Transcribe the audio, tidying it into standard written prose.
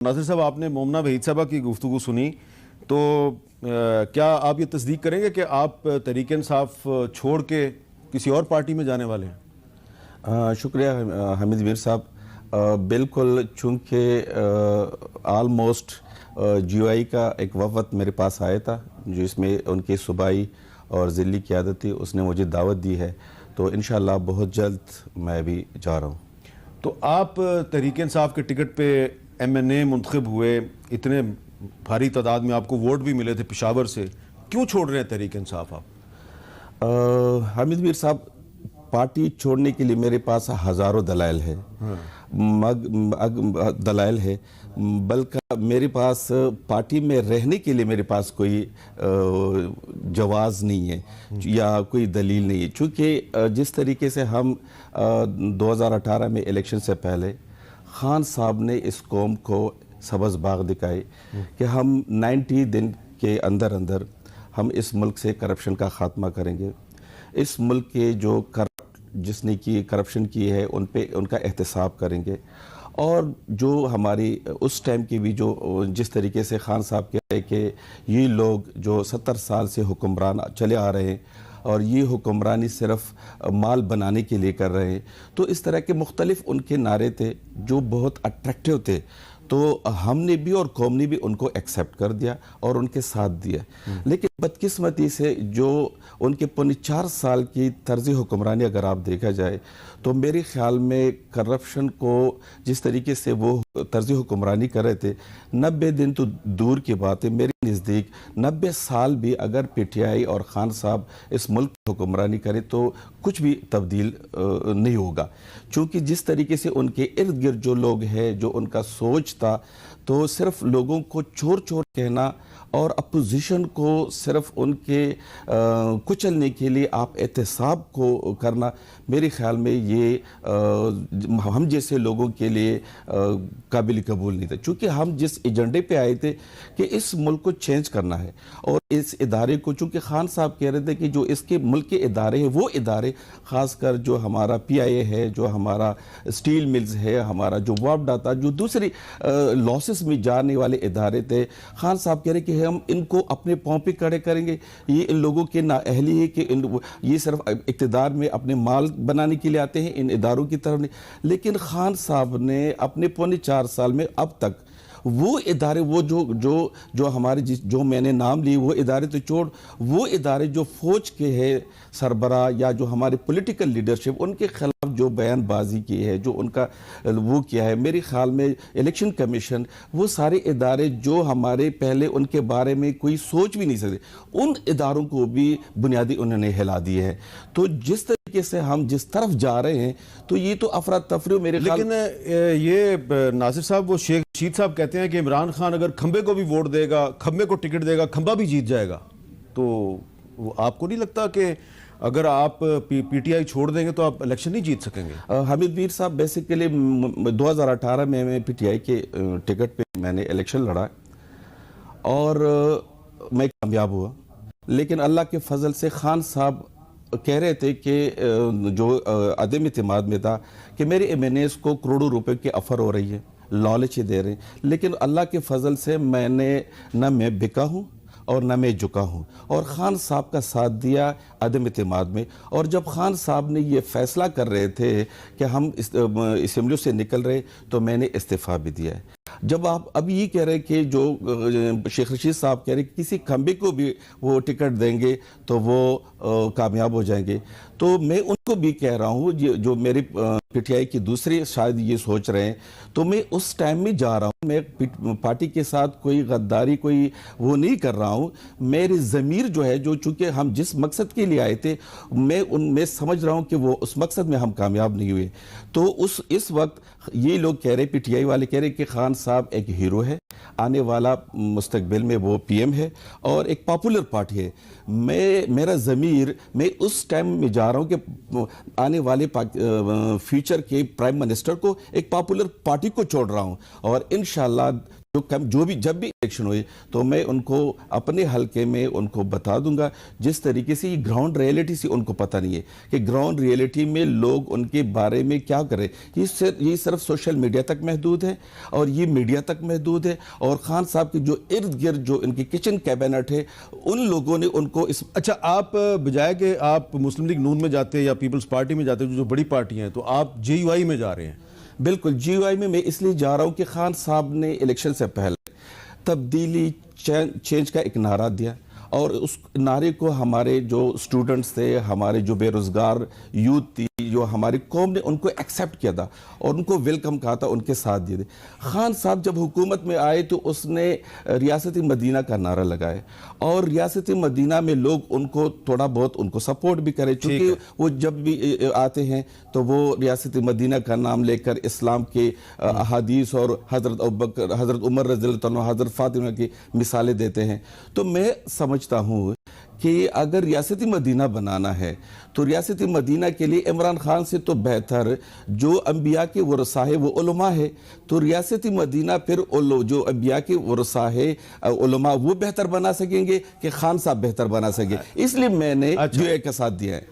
नासिर साहब, आपने मोमना वहीद साहबा की गुफ्तगू सुनी तो क्या आप ये तस्दीक करेंगे कि आप तहरीक इंसाफ छोड़ के किसी और पार्टी में जाने वाले हैं? शुक्रिया हमीद मीर साहब। बिल्कुल, चूँकि आलमोस्ट जीओआई का एक वफ़द मेरे पास आया था जिसमें उनकी सूबाई और ज़िली क़यादत थी, उसने मुझे दावत दी है, तो इंशाअल्लाह बहुत जल्द मैं भी जा रहा हूँ। तो आप तहरीक इंसाफ के टिकट पे MNA मुंतखब हुए, इतने भारी तादाद में आपको वोट भी मिले थे पेशावर से, क्यों छोड़ रहे हैं तहरीक इंसाफ आप? हामिद मीर साहब, पार्टी छोड़ने के लिए मेरे पास हज़ारों दलाइल है। दलाइल है, बल्कि मेरे पास पार्टी में रहने के लिए मेरे पास कोई जवाज़ नहीं है या कोई दलील नहीं है। चूँकि जिस तरीके से हम 2018 में इलेक्शन से पहले खान साहब ने इस कौम को सबज़ बाग दिखाई कि हम 90 दिन के अंदर अंदर हम इस मुल्क से करप्शन का ख़ात्मा करेंगे। इस मुल्क के जो जिसने की करप्शन की है उन पे उनका एहतसाब करेंगे। और जो हमारी उस टाइम की भी जो जिस तरीके से खान साहब कह रहे कि ये लोग जो 70 साल से हुक्मरान चले आ रहे हैं और ये हुक्मरानी सिर्फ माल बनाने के लिए कर रहे हैं, तो इस तरह के मुख्तलिफ उनके नारे थे जो बहुत अट्रैक्टिव थे। तो हमने भी और कौम ने भी उनको एक्सेप्ट कर दिया और उनके साथ दिया। लेकिन बदकिस्मती से जो उनके 4 साल की तर्ज हुक्मरानी अगर आप देखा जाए तो मेरे ख्याल में करप्शन को जिस तरीके से वो तर्ज हुक्मरानी कर रहे थे, 90 दिन तो दूर की बात है, मेरे नज़दीक 90 साल भी अगर PTI और खान साहब इस मुल्क की हुक्मरानी करें तो कुछ भी तब्दील नहीं होगा। चूँकि जिस तरीके से उनके इर्द गिर्द जो लोग हैं, जो उनका सोच था, तो सिर्फ लोगों को चोर चोर कहना और अपोजिशन को सिर्फ उनके कुचलने के लिए आप एहतसाब को करना, मेरे ख्याल में ये हम जैसे लोगों के लिए काबिल कबूल नहीं था। चूँकि हम जिस एजेंडे पे आए थे कि इस मुल्क को चेंज करना है और इस इदारे को, चूँकि खान साहब कह रहे थे कि जो इसके मुल्क के इदारे हैं वो इदारे, ख़ासकर जो हमारा PIA है, जो हमारा स्टील मिल्स है, हमारा जो वापडा था, जो दूसरी लॉसेस में जाने वाले इदारे थे, खान साहब कह रहे कि हम इनको अपने पाँव पे खड़े करेंगे। ये इन लोगों के नाअहली है कि ये सिर्फ इक़्तिदार में अपने माल बनाने के लिए आते हैं, इन इदारों की तरफ नहीं। लेकिन खान साहब ने अपने 4 साल में अब तक वो इदारे, वो जो हमारे जो मैंने नाम लिए वो इदारे तो छोड़, वो इदारे जो फौज के है सरबरा या जो हमारे पॉलिटिकल लीडरशिप, उनके खिलाफ जो बयानबाजी की है, जो उनका वो किया है, मेरे ख्याल में इलेक्शन कमीशन, वो सारे इदारे जो हमारे पहले उनके बारे में कोई सोच भी नहीं सकते, उन इदारों को भी बुनियादी उन्होंने हिला दिए हैं। तो जिस तरीके से हम जिस तरफ जा रहे हैं, तो ये तो अफरा तफरी मेरे ख्याल। लेकिन ये नासिर साहब, वो शेख रशीद साहब कहते हैं कि इमरान खान अगर खंबे को भी वोट देगा, खंबे को टिकट देगा, खंबा भी जीत जाएगा। तो वो आपको नहीं लगता कि अगर आप PTI छोड़ देंगे तो आप इलेक्शन नहीं जीत सकेंगे? हामिद मीर साहब, बेसिकली 2018 में मैं PTI के टिकट पे मैंने इलेक्शन लड़ा और मैं कामयाब हुआ। लेकिन अल्लाह के फजल से खान साहब कह रहे थे कि जो अदम इत्मीनाद में था कि मेरे MNAs को करोड़ों रुपए की ऑफर हो रही है, लालच दे रहे हैं। लेकिन अल्लाह के फजल से मैं बिका हूँ और न मैं झुका हूँ और ख़ान साहब का साथ दिया अदम इत्मीनाद में। और जब ख़ान साहब ने ये फ़ैसला कर रहे थे कि हम असेंबली से निकल रहे, तो मैंने इस्तीफ़ा भी दिया है। जब आप अब ये कह रहे हैं कि जो शेख रशीद साहब कह रहे हैं किसी खंबे को भी वो टिकट देंगे तो वो कामयाब हो जाएंगे, तो मैं उनको भी कह रहा हूँ जो मेरी PTI की दूसरी शायद ये सोच रहे हैं, तो मैं उस टाइम में जा रहा हूँ। मैं पार्टी के साथ कोई गद्दारी कोई वो नहीं कर रहा हूँ। मेरी ज़मीर जो है, जो चूँकि हम जिस मकसद के लिए आए थे, मैं समझ रहा हूँ कि वो उस मकसद में हम कामयाब नहीं हुए। तो इस वक्त ये लोग कह रहे, PTI वाले कह रहे कि खान साहब एक हीरो है, आने वाला मुस्तकबिल में वो PM है और एक पॉपुलर पार्टी है। मेरा ज़मीर, मैं उस टाइम में जा रहा हूँ कि आने वाले फ्यूचर के प्राइम मिनिस्टर को एक पॉपुलर पार्टी को छोड़ रहा हूँ और इंशाअल्लाह जो भी जब भी इलेक्शन हुए तो मैं उनको अपने हलके में उनको बता दूंगा। जिस तरीके से ये ग्राउंड रियलिटी से उनको पता नहीं है कि ग्राउंड रियलिटी में लोग उनके बारे में क्या करें। ये सिर्फ सोशल मीडिया तक महदूद है और ये मीडिया तक महदूद है, और खान साहब के जो इर्द गिर्द जो इनकी किचन कैबिनेट है उन लोगों ने उनको इस अच्छा, आप बजाय कि आप मुस्लिम लीग नून में जाते हैं या पीपल्स पार्टी में जाते हैं जो बड़ी पार्टियां हैं, तो आप JUI में जा रहे हैं। बिल्कुल GUI में मैं इसलिए जा रहा हूं कि खान साहब ने इलेक्शन से पहले तब्दीली चेंज का एक नारा दिया, और उस नारे को हमारे जो स्टूडेंट्स थे, हमारे जो बेरोजगार यूथ थी, जो हमारी कौम ने उनको एक्सेप्ट किया था और उनको वेलकम कहा था, उनके साथ दिए थे। खान साहब जब हुकूमत में आए तो उसने रियासती मदीना का नारा लगाया, और रियासती मदीना में लोग उनको थोड़ा बहुत उनको सपोर्ट भी करे, क्योंकि वो जब भी आते हैं तो वो रियासती मदीना का नाम लेकर इस्लाम के अहादीस और हज़रत अबू बकर, हज़रत उमर रज़ियल्लाहु अन्हु, हज़रत फातिमा की मिसालें देते हैं। तो मैं समझता हूँ कि अगर रियासती मदीना बनाना है तो रियासती मदीना के लिए इमरान खान से तो बेहतर जो अंबिया के वरसा है वो उलमा है, तो रियासती मदीना फिर जो अंबिया के वरसा है उलमा वो बेहतर बना सकेंगे कि खान साहब बेहतर बना सकेंगे, इसलिए मैंने GUI का साथ दिया है।